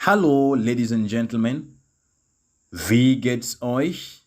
Hallo, ladies and gentlemen. Wie geht's euch?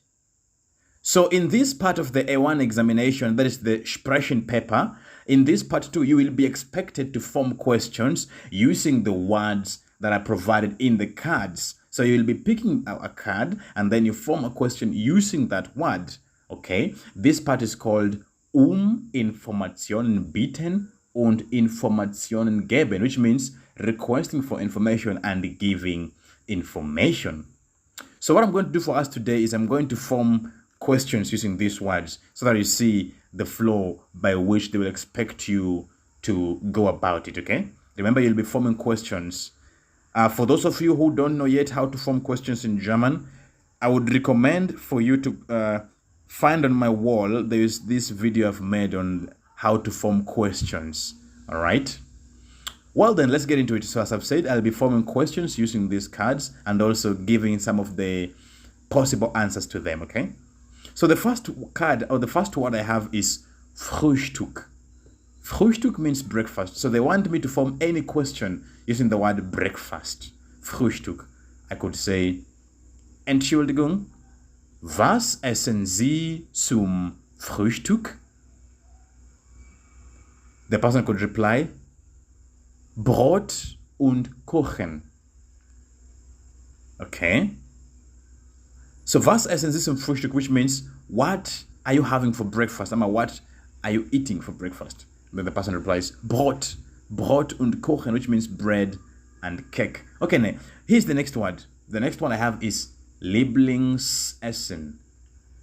So in this part of the A1 examination, that is the Sprechen paper, in this part 2, you will be expected to form questions using the words that are provided in the cards. So you will be picking a card and then you form a question using that word. Okay? This part is called Informationen bitten und Informationen geben, which means requesting for information and giving information. So what I'm going to do for us today is I'm going to form questions using these words so that you see the flow by which they will expect you to go about it, okay? Remember, you'll be forming questions. For those of you who don't know yet how to form questions in German, I would recommend for you to find on my wall, there is this video I've made on how to form questions, all right? Well then, let's get into it. So as I've said, I'll be forming questions using these cards and also giving some of the possible answers to them, okay? So the first card, or the first word I have is Frühstück. Frühstück means breakfast. So they want me to form any question using the word breakfast. Frühstück. I could say, Entschuldigung, was essen Sie zum Frühstück? The person could reply, Brot und Kuchen. Okay. So was essen Sie zum Frühstück, which means what are you having for breakfast? What are you eating for breakfast? Then the person replies, Brot. Brot und Kuchen, which means bread and cake. Okay, now, here's the next word. The next one I have is Lieblingsessen.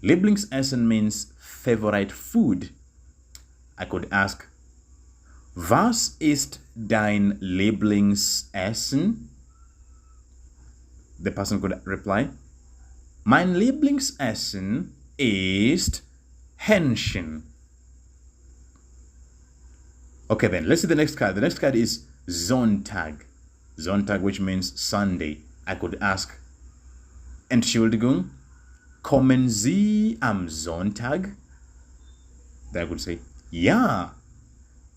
Lieblingsessen means favorite food. I could ask, was ist dein Lieblingsessen? The person could reply, mein Lieblingsessen ist Hähnchen. Okay then, let's see the next card. The next card is Sonntag. Sonntag, which means Sunday. I could ask, Entschuldigung, kommen Sie am Sonntag? Then I could say, ja,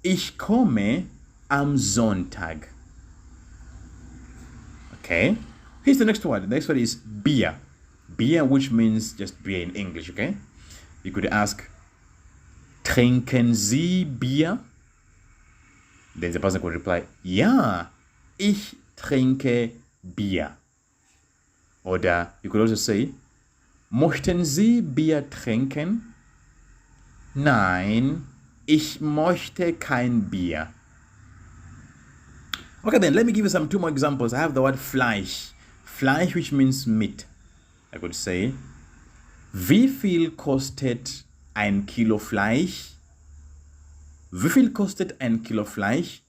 ich komme am Sonntag. Okay. Here's the next word. The next word is Bier. Bier, which means just beer in English, okay? You could ask, trinken Sie Bier? Then the person could reply, ja, ich trinke Bier. Oder you could also say, möchten Sie Bier trinken? Nein, ich möchte kein Bier. Okay then, let me give you two more examples. I have the word Fleisch. Fleisch, which means meat. I could say, wie viel kostet ein Kilo Fleisch? Wie viel kostet ein Kilo Fleisch?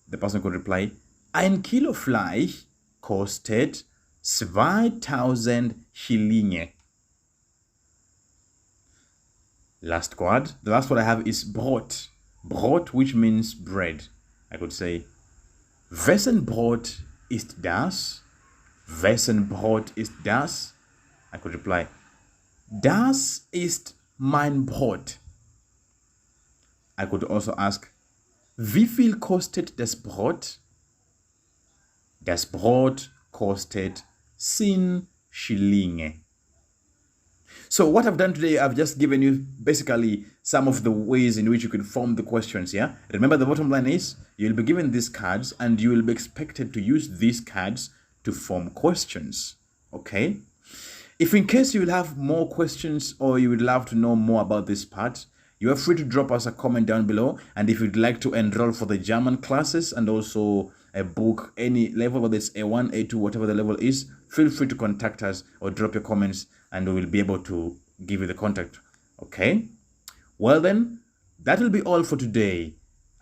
The person could reply, ein Kilo Fleisch kostet 2000 Schillinge. Last word. The last word I have is Brot. Brot, which means bread. I could say, wessen Brot ist das? Wessen Brot ist das? I could reply, das ist mein Brot. I could also ask, wie viel kostet das Brot? Das Brot kostet 10 Schillinge. So what I've done today, I've just given you basically some of the ways in which you can form the questions, yeah? Remember, the bottom line is you'll be given these cards and you will be expected to use these cards to form questions, okay? If in case you will have more questions or you would love to know more about this part, you are free to drop us a comment down below. And if you'd like to enroll for the German classes and also a book, any level, whether it's A1, A2, whatever the level is, feel free to contact us or drop your comments and we will be able to give you the contact, okay? Well then, that will be all for today.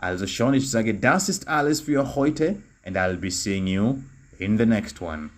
Also schon, ich sage, das ist alles für heute and I'll be seeing you in the next one.